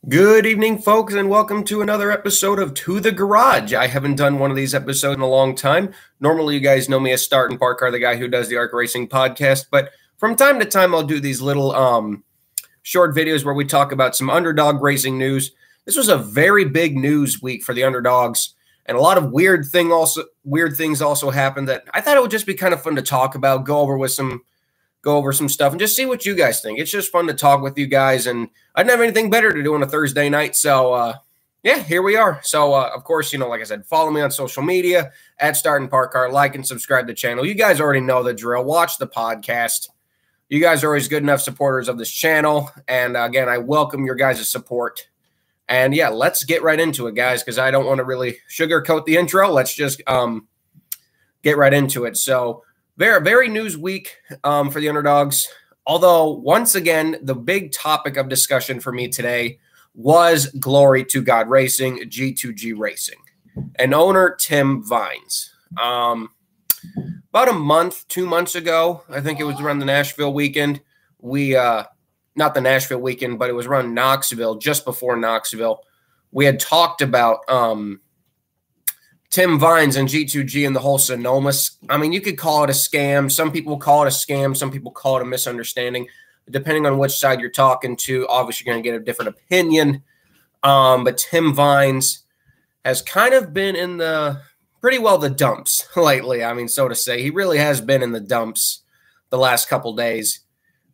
Good evening, folks, and welcome to another episode of To the Garage. I haven't done one of these episodes in a long time. Normally, you guys know me as Start&ParkCar, the guy who does the ARCA Racing podcast, but from time to time, I'll do these little short videos where we talk about some underdog racing news. This was a very big news week for the Underdogs, and a lot of weird things also happened that I thought it would just be kind of fun to talk about, go over some stuff and just see what you guys think. It's just fun to talk with you guys, and I didn't have anything better to do on a Thursday night. So, yeah, here we are. So, of course, like I said, follow me on social media at Start&ParkCar, like and subscribe to the channel. You guys already know the drill. Watch the podcast. You guys are always good enough supporters of this channel. And again, I welcome your guys' support. And yeah, let's get right into it, guys, because I don't want to really sugarcoat the intro. Let's just get right into it. So, very news week for the Underdogs. Although, once again, the big topic of discussion for me today was Glory to God Racing, G2G Racing, and owner Tim Vines. About a month, 2 months ago, I think it was around the Nashville weekend. Not the Nashville weekend, but it was around Knoxville, just before Knoxville. We had talked about Tim Vines and G2G and the whole Sonoma. I mean, you could call it a scam. Some people call it a scam. Some people call it a misunderstanding. Depending on which side you're talking to, obviously you're going to get a different opinion. But Tim Vines has kind of been in pretty well the dumps lately. I mean, so to say. He really has been in the dumps the last couple days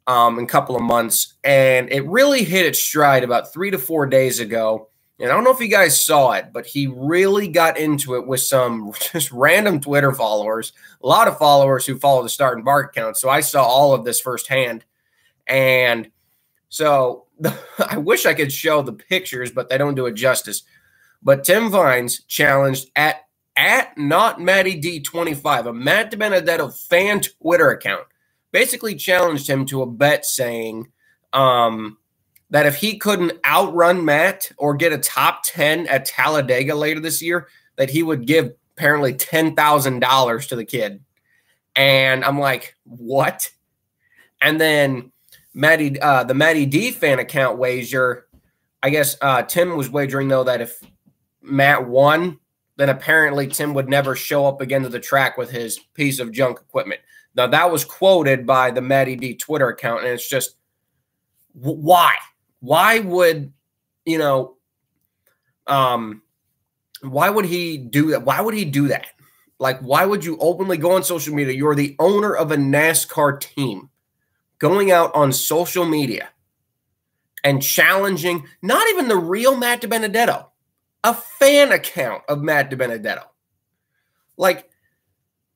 and couple of months. And it really hit its stride about 3 to 4 days ago. And I don't know if you guys saw it, but he really got into it with some just random Twitter followers, a lot of followers who follow the Start&Park account. So I saw all of this firsthand. And so I wish I could show the pictures, but they don't do it justice. But Tim Vines challenged at not Matty D25, a Matt DiBenedetto fan Twitter account, basically challenged him to a bet saying, that if he couldn't outrun Matt or get a top 10 at Talladega later this year, that he would give apparently $10,000 to the kid. And I'm like, what? And then the Matty D fan account wager, I guess Tim was wagering, though, that if Matt won, then apparently Tim would never show up again to the track with his piece of junk equipment. Now, that was quoted by the Matty D Twitter account, and it's just, why? Why would, why would he do that? Why would he do that? Like, why would you openly go on social media? You're the owner of a NASCAR team going out on social media and challenging not even the real Matt DiBenedetto, a fan account of Matt DiBenedetto. Like,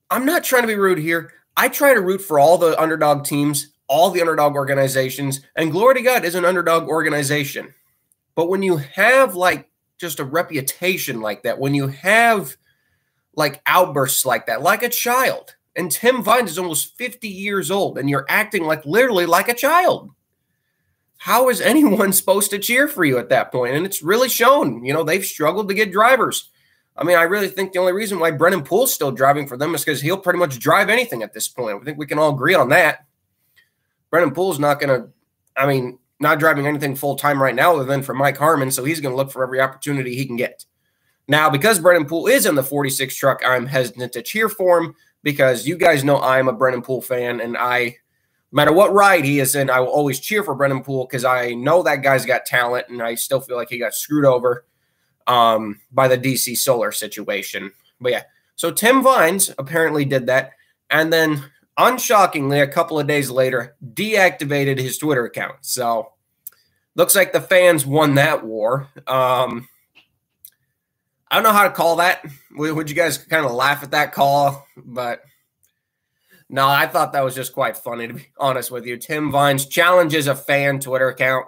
I'm not trying to be rude here. I try to root for all the underdog teams, all the underdog organizations, and glory to God is an underdog organization. But when you have like just a reputation like that, when you have like outbursts like that, like a child, and Tim Vines is almost 50 years old and you're acting like literally like a child, how is anyone supposed to cheer for you at that point? And it's really shown, they've struggled to get drivers. I mean, I really think the only reason why Brennan Poole's still driving for them is because he'll pretty much drive anything at this point. I think we can all agree on that. Brennan Poole's not driving anything full-time right now other than for Mike Harmon, so he's going to look for every opportunity he can get. Now, because Brennan Poole is in the 46 truck, I'm hesitant to cheer for him because you guys know I'm a Brennan Poole fan, and no matter what ride he is in, I will always cheer for Brennan Poole because I know that guy's got talent, and I still feel like he got screwed over by the DC Solar situation. But yeah, so Tim Vines apparently did that, and then unshockingly, a couple of days later, deactivated his Twitter account. So, looks like the fans won that war. I don't know how to call that. Would you guys kind of laugh at that call? But, no, I thought that was just quite funny, to be honest with you. Tim Vines challenges a fan Twitter account.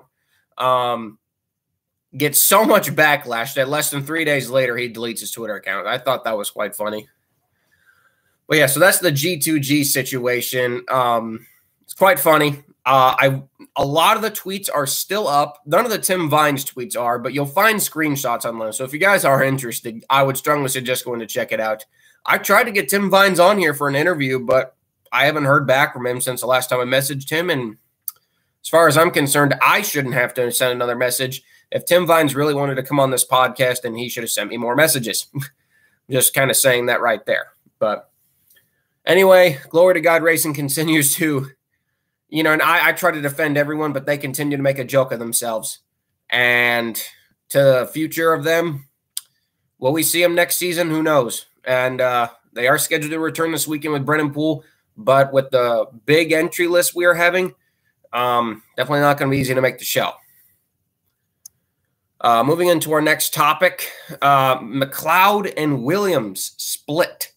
Gets so much backlash that less than 3 days later, he deletes his Twitter account. I thought that was quite funny. But yeah, so that's the G2G situation. It's quite funny. A lot of the tweets are still up. None of the Tim Vines tweets are, but you'll find screenshots online. So if you guys are interested, I would strongly suggest going to check it out. I tried to get Tim Vines on here for an interview, but I haven't heard back from him since the last time I messaged him. And as far as I'm concerned, I shouldn't have to send another message. If Tim Vines really wanted to come on this podcast, then he should have sent me more messages. Just kind of saying that right there. But anyway, glory to God, racing continues to, and I try to defend everyone, but they continue to make a joke of themselves. And to the future of them, will we see them next season? Who knows? And they are scheduled to return this weekend with Brennan Poole, but with the big entry list we are having, definitely not going to be easy to make the show. Moving into our next topic, Mcleod and Williams split.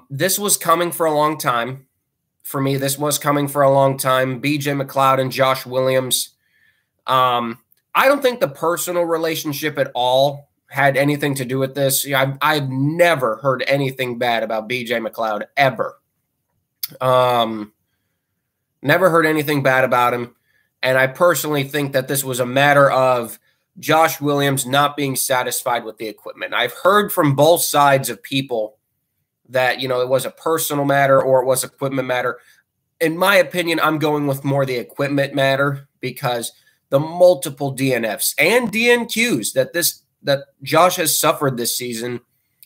This was coming for a long time. For me, this was coming for a long time. BJ Mcleod and Josh Williams. I don't think the personal relationship at all had anything to do with this. I've never heard anything bad about BJ Mcleod, ever. Never heard anything bad about him. And I personally think that this was a matter of Josh Williams not being satisfied with the equipment. I've heard from both sides of people that, it was a personal matter or it was equipment matter. In my opinion, I'm going with more the equipment matter, because the multiple DNFs and DNQs that Josh has suffered this season,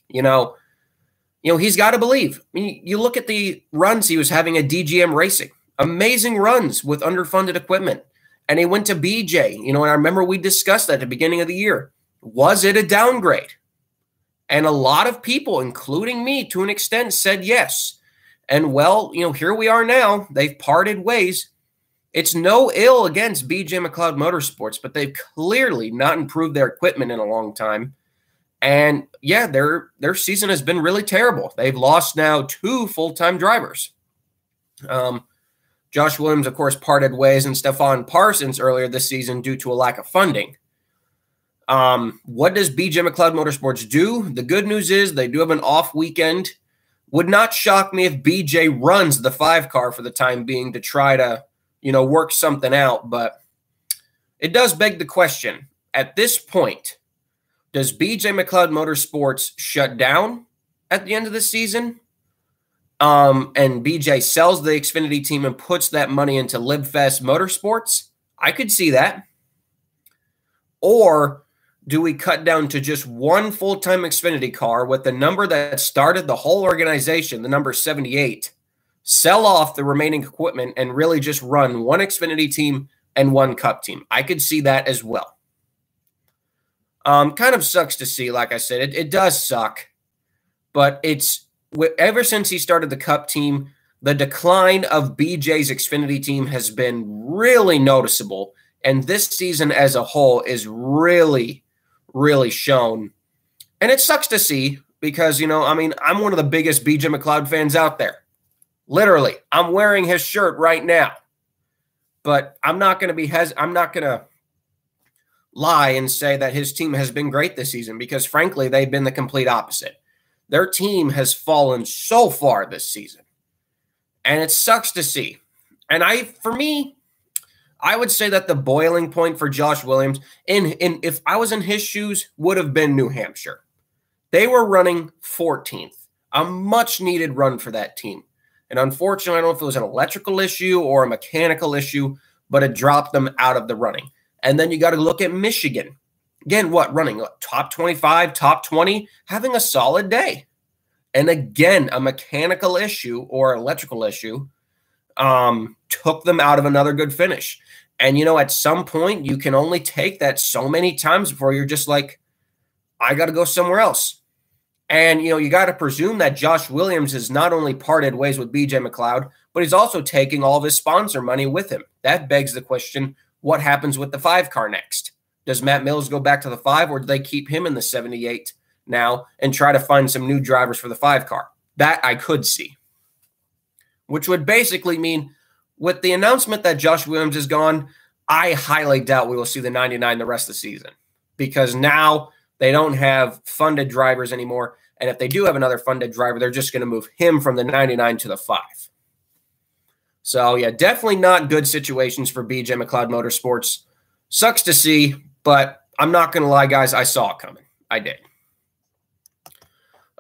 he's got to believe. I mean, you look at the runs he was having at DGM Racing, amazing runs with underfunded equipment. And he went to BJ, and I remember we discussed that at the beginning of the year. Was it a downgrade? And a lot of people, including me to an extent, said yes. And well, here we are now. They've parted ways. It's no ill against BJ Mcleod Motorsports, but they've clearly not improved their equipment in a long time. And yeah, their season has been really terrible. They've lost now 2 full-time drivers. Josh Williams, of course, parted ways, and Stefan Parsons earlier this season due to a lack of funding. What does BJ Mcleod Motorsports do? The good news is they do have an off weekend. Would not shock me if BJ runs the 5 car for the time being to try to, work something out. But it does beg the question, at this point, does BJ Mcleod Motorsports shut down at the end of the season? And BJ sells the Xfinity team and puts that money into LibFest Motorsports? I could see that. Or do we cut down to just one full-time Xfinity car with the number that started the whole organization, the number 78, sell off the remaining equipment and really just run one Xfinity team and one Cup team? I could see that as well. Kind of sucks to see, like I said. It does suck, but ever since he started the Cup team, the decline of BJ's Xfinity team has been really noticeable. And this season as a whole is really, really shown. And it sucks to see because, I'm one of the biggest BJ Mcleod fans out there. Literally, I'm wearing his shirt right now. But I'm not going to lie and say that his team has been great this season, because frankly, they've been the complete opposite. Their team has fallen so far this season, and it sucks to see. And for me, I would say that the boiling point for Josh Williams, if I was in his shoes, would have been New Hampshire. They were running 14th, a much-needed run for that team. And unfortunately, I don't know if it was an electrical issue or a mechanical issue, but it dropped them out of the running. And then you got to look at Michigan. Again, running top 25, top 20, having a solid day. And again, a mechanical issue or electrical issue took them out of another good finish. And, at some point, you can only take that so many times before you're just like, I got to go somewhere else. And, you got to presume that Josh Williams has not only parted ways with BJ Mcleod, but he's also taking all of his sponsor money with him. That begs the question, what happens with the 5 car next? Does Matt Mills go back to the 5, or do they keep him in the 78 now and try to find some new drivers for the 5 car? That I could see. Which would basically mean, with the announcement that Josh Williams is gone, I highly doubt we will see the 99 the rest of the season, because now they don't have funded drivers anymore. And if they do have another funded driver, they're just going to move him from the 99 to the 5. So, yeah, definitely not good situations for BJ Mcleod Motorsports. Sucks to see, but I'm not going to lie, guys. I saw it coming. I did.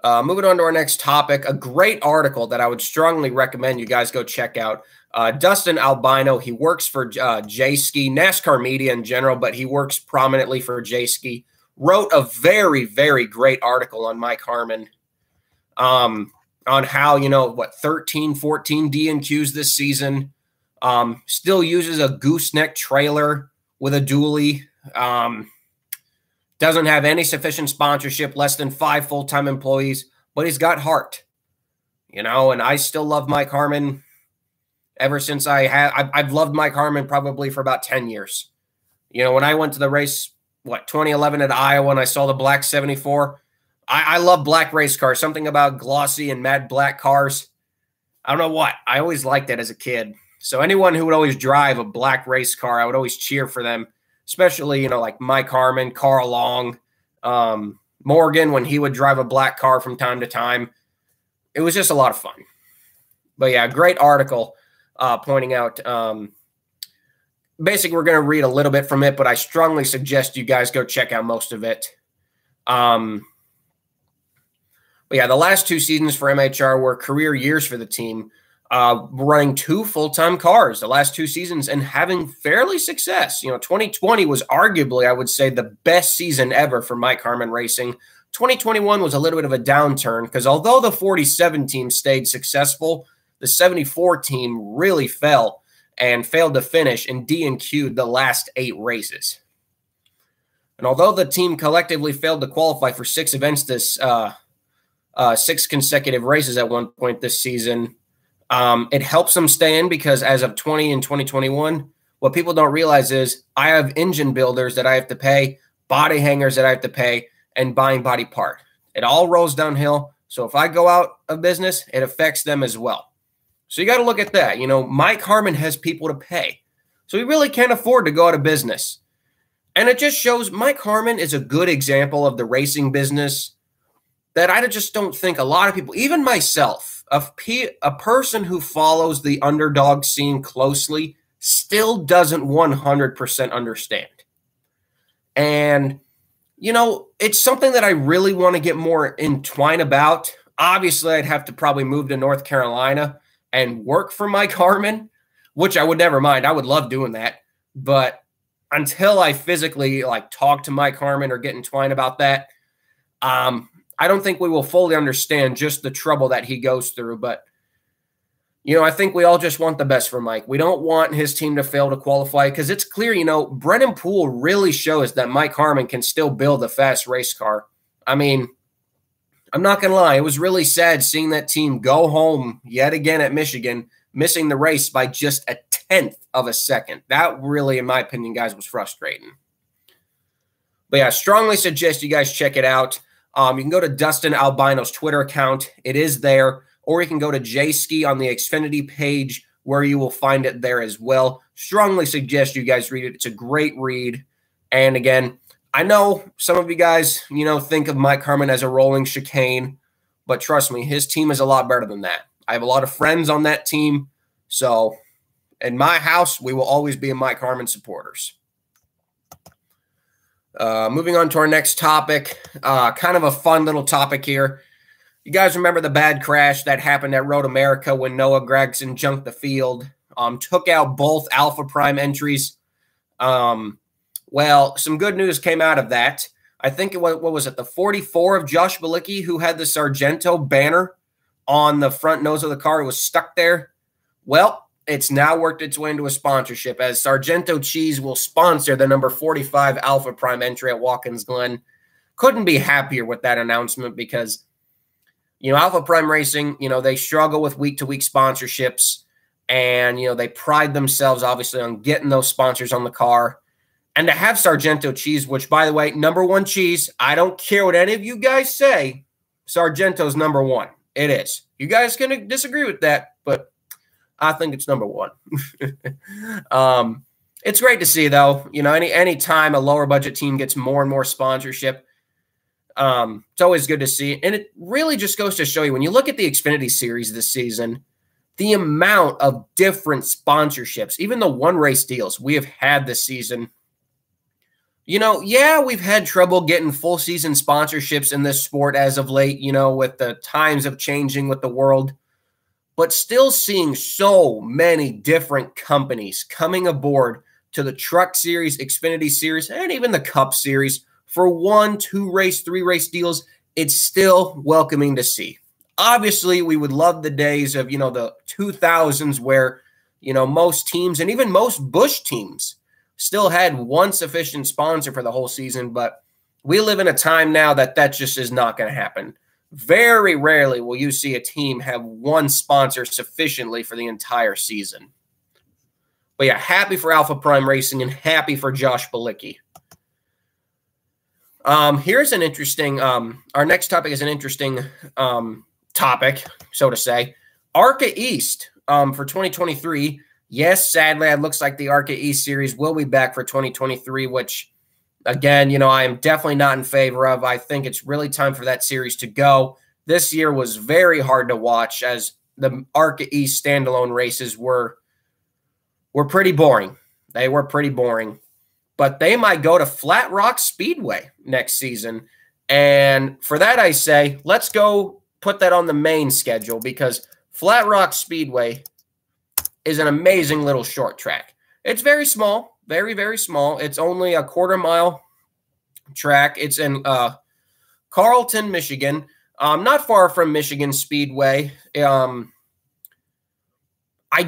Moving on to our next topic, a great article that I would strongly recommend you guys go check out. Dustin Albino, he works for J-Ski, NASCAR media in general, but he works prominently for J-Ski, wrote a very, very great article on Mike Harmon on how, 13, 14 DNQs this season, still uses a gooseneck trailer with a dually, doesn't have any sufficient sponsorship, less than 5 full-time employees, but he's got heart, and I still love Mike Harmon. Ever since I've loved Mike Harmon probably for about 10 years. When I went to the race, 2011 at Iowa, and I saw the black 74, I love black race cars, something about glossy and matte black cars. I don't know what. I always liked it as a kid. So anyone who would always drive a black race car, I would always cheer for them, especially, like Mike Harmon, Carl Long, Morgan, when he would drive a black car from time to time. It was just a lot of fun. But yeah, great article. Pointing out, basically, we're going to read a little bit from it, but I strongly suggest you guys go check out most of it. But yeah, the last 2 seasons for MHR were career years for the team, running 2 full-time cars the last 2 seasons and having fairly success. 2020 was arguably, I would say, the best season ever for Mike Harmon Racing. 2021 was a little bit of a downturn because although the 47 team stayed successful, the 74 team really fell and failed to finish and DNQ'd the last 8 races. And although the team collectively failed to qualify for 6 events 6 consecutive races at one point this season, it helps them stay in because as of 20 and 2021, what people don't realize is I have engine builders that I have to pay, body hangers that I have to pay, and buying body part. It all rolls downhill. So if I go out of business, it affects them as well. So you got to look at that. Mike Harmon has people to pay. So he really can't afford to go out of business. And it just shows Mike Harmon is a good example of the racing business that I just don't think a lot of people, even myself, a person who follows the underdog scene closely still doesn't 100% understand. And, it's something that I really want to get more entwined about. Obviously, I'd have to probably move to North Carolina and work for Mike Harmon, which I would never mind. I would love doing that. But until I physically talk to Mike Harmon or get entwined about that, I don't think we will fully understand just the trouble that he goes through. But, I think we all just want the best for Mike. We don't want his team to fail to qualify because it's clear, Brennan Poole really shows that Mike Harmon can still build a fast race car. I mean, I'm not going to lie. It was really sad seeing that team go home yet again at Michigan, missing the race by just 1/10 of a second. That really, in my opinion, guys, was frustrating. But yeah, I strongly suggest you guys check it out. You can go to Dustin Albino's Twitter account. It is there. Or you can go to J-Ski on the Xfinity page where you will find it there as well. Strongly suggest you guys read it. It's a great read. And again, I know some of you guys, think of Mike Harmon as a rolling chicane, but trust me, his team is a lot better than that. I have a lot of friends on that team. So in my house, we will always be Mike Harmon supporters. Moving on to our next topic, kind of a fun little topic here. You guys remember the bad crash that happened at Road America when Noah Gragson junked the field, took out both Alpha Prime entries. Well, some good news came out of that. I think it was, what was it, the 44 of Josh Bilicki who had the Sargento banner on the front nose of the car. It was stuck there. Well, it's now worked its way into a sponsorship as Sargento Cheese will sponsor the number 45 Alpha Prime entry at Watkins Glen. Couldn't be happier with that announcement because Alpha Prime Racing, they struggle with week-to-week sponsorships, and, they pride themselves, obviously, on getting those sponsors on the car. And to have Sargento Cheese, which, by the way, #1 cheese, I don't care what any of you guys say, Sargento's #1. It is. You guys can disagree with that, but I think it's #1. It's great to see, though. Any time a lower-budget team gets more and more sponsorship, it's always good to see. And it really just goes to show you, when you look at the Xfinity Series this season, the amount of different sponsorships, even the one-race deals we have had this season. Yeah, we've had trouble getting full-season sponsorships in this sport as of late, with the times of changing with the world. but still seeing so many different companies coming aboard to the Truck Series, Xfinity Series, and even the Cup Series for 1, 2 race, 3 race deals. It's still welcoming to see. Obviously, we would love the days of, the 2000s where, most teams and even most Busch teams still had one sufficient sponsor for the whole season, but we live in a time now that just is not going to happen. Very rarely will you see a team have one sponsor sufficiently for the entire season. But yeah, happy for Alpha Prime Racing and happy for Josh Bilicki. Here's an interesting, our next topic is an interesting topic, so to say. ARCA East for 2023. Yes, sadly, it looks like the ARCA East series will be back for 2023, which, again, I am definitely not in favor of. I think it's really time for that series to go. This year was very hard to watch as the ARCA East standalone races were pretty boring. They were pretty boring. But they might go to Flat Rock Speedway next season. And for that, I say, let's go put that on the main schedule because Flat Rock Speedway is an amazing little short track. It's very small, very, very small. It's only a quarter-mile track. It's in Carlton, Michigan, not far from Michigan Speedway. I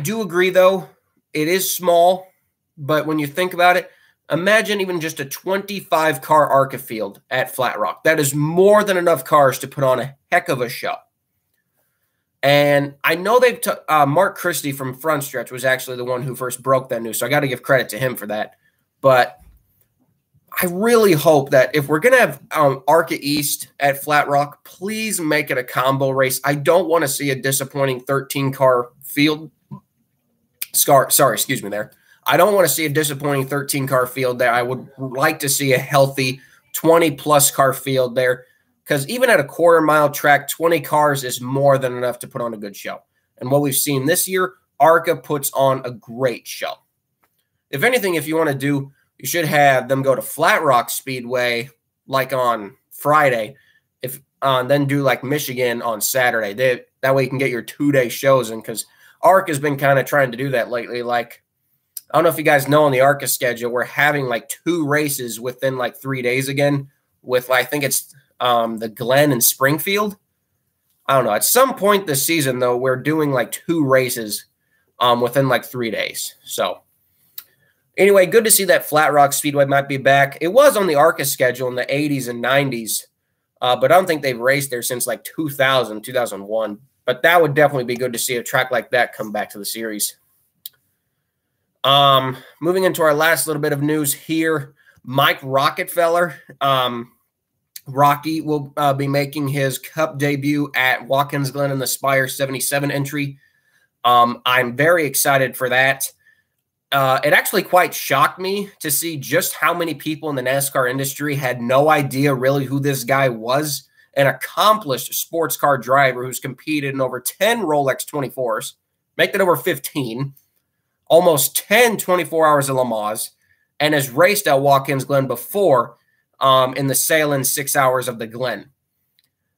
do agree, though, it is small, but when you think about it, imagine even just a 25-car ARCA field at Flat Rock. That is more than enough cars to put on a heck of a show. And I know they've Mark Christie from Front Stretch was actually the one who first broke that news, so I got to give credit to him for that. But I really hope that if we're going to have ARCA East at Flat Rock, please make it a combo race. I don't want to see a disappointing 13-car field. Sorry, excuse me there. I don't want to see a disappointing 13-car field there. I would like to see a healthy 20-plus car field there because even at a quarter-mile track, 20 cars is more than enough to put on a good show. And what we've seen this year, ARCA puts on a great show. If anything, if you want to do, you should have them go to Flat Rock Speedway like on Friday, then do like Michigan on Saturday. That way you can get your 2-day shows in because ARCA has been kind of trying to do that lately. Like, I don't know if you guys know on the ARCA schedule, we're having like 2 races within like 3 days again with, I think it's the Glen and Springfield. I don't know. At some point this season, though, we're doing like 2 races within like 3 days. So anyway, good to see that Flat Rock Speedway might be back. It was on the ARCA schedule in the 80s and 90s, but I don't think they've raced there since like 2000, 2001. But that would definitely be good to see a track like that come back to the series. Moving into our last little bit of news here, Mike Rockefeller, Rocky will be making his Cup debut at Watkins Glen in the Spire 77 entry. I'm very excited for that. It actually quite shocked me to see just how many people in the NASCAR industry had no idea really who this guy was. An accomplished sports car driver who's competed in over 10 Rolex 24s, make that over 15, almost 10 24 hours of Le Mans, and has raced at Watkins Glen before in the Salem 6 hours of the Glen.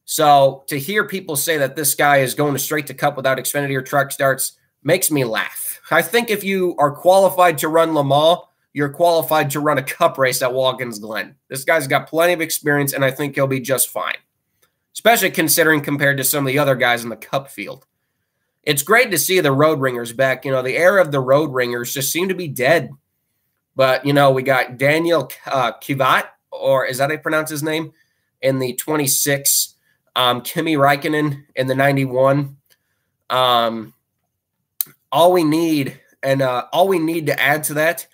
So to hear people say that this guy is going straight to Cup without Xfinity or truck starts makes me laugh. I think if you are qualified to run Le Mans, you're qualified to run a Cup race at Watkins Glen. This guy's got plenty of experience, and I think he'll be just fine, especially considering compared to some of the other guys in the Cup field. It's great to see the road ringers back. The era of the road ringers just seemed to be dead. But, we got Daniel Kivat, or is that how you pronounce his name, in the 26, Kimi Räikkönen in the 91. All we need to add to that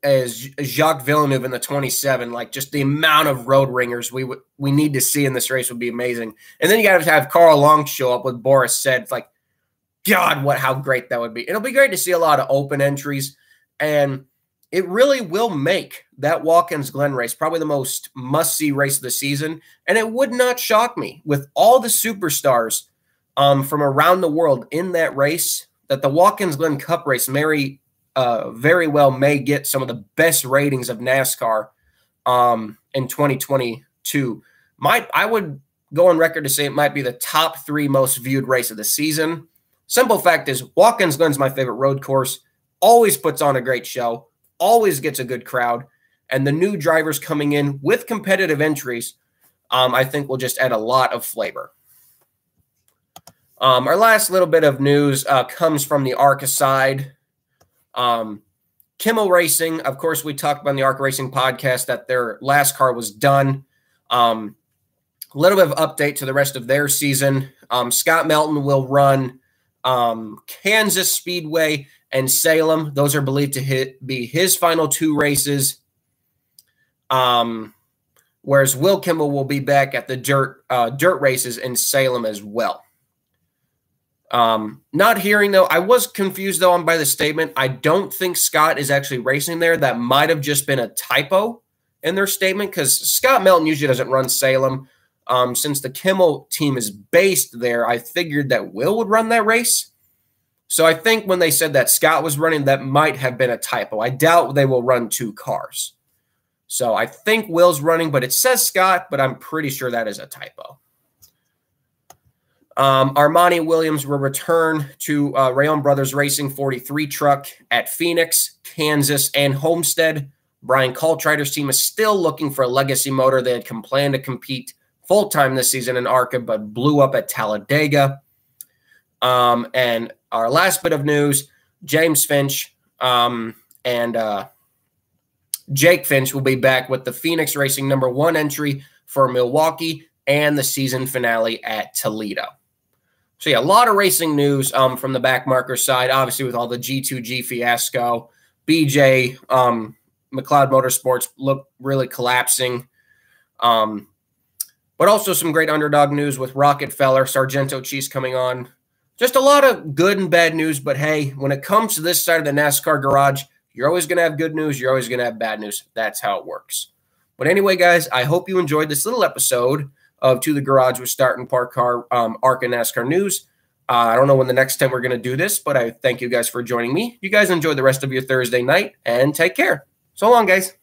is Jacques Villeneuve in the 27. Like, just the amount of road ringers we need to see in this race would be amazing. And then you got to have Carl Long show up with Boris Said. It's like, God, how great that would be. It'll be great to see a lot of open entries, and it really will make that Watkins Glen race probably the most must-see race of the season. And it would not shock me with all the superstars from around the world in that race that the Watkins Glen Cup race very well may get some of the best ratings of NASCAR in 2022. I would go on record to say it might be the top 3 most viewed race of the season. Simple fact is, Watkins Glen's my favorite road course. Always puts on a great show. Always gets a good crowd. And the new drivers coming in with competitive entries, I think will just add a lot of flavor. Our last little bit of news comes from the ARCA side. Kimmel Racing, of course, we talked about in the ARCA Racing podcast that their last car was done. A little bit of update to the rest of their season. Scott Melton will run Kansas Speedway and Salem. Those are believed to be his final 2 races. Whereas Will Kimball will be back at the dirt races in Salem as well. Not hearing, though, I was confused, though, by the statement. I don't think Scott is actually racing there. That might have just been a typo in their statement, because Scott Melton usually doesn't run Salem. Since the Kimmel team is based there, I figured that Will would run that race. So I think when they said that Scott was running, that might have been a typo. I doubt they will run 2 cars. So I think Will's running, but it says Scott, but I'm pretty sure that is a typo. Armani Williams will return to Rayon Brothers Racing 43 truck at Phoenix, Kansas, and Homestead. Brian Coltrider's team is still looking for a legacy motor. They had planned to compete full-time this season in ARCA, but blew up at Talladega. And our last bit of news, James Finch and Jake Finch will be back with the Phoenix Racing #1 entry for Milwaukee and the season finale at Toledo. So, yeah, a lot of racing news from the backmarker side, obviously with all the G2G fiasco. BJ, Mcleod Motorsports look really collapsing. But also some great underdog news with Rockefeller, Sargento Cheese coming on. Just a lot of good and bad news, but hey, when it comes to this side of the NASCAR garage, you're always going to have good news. You're always going to have bad news. That's how it works. But anyway, guys, I hope you enjoyed this little episode of To the Garage with Start&ParkCar ARCA NASCAR news. I don't know when the next time we're going to do this, but I thank you guys for joining me. You guys enjoy the rest of your Thursday night, and take care. So long, guys.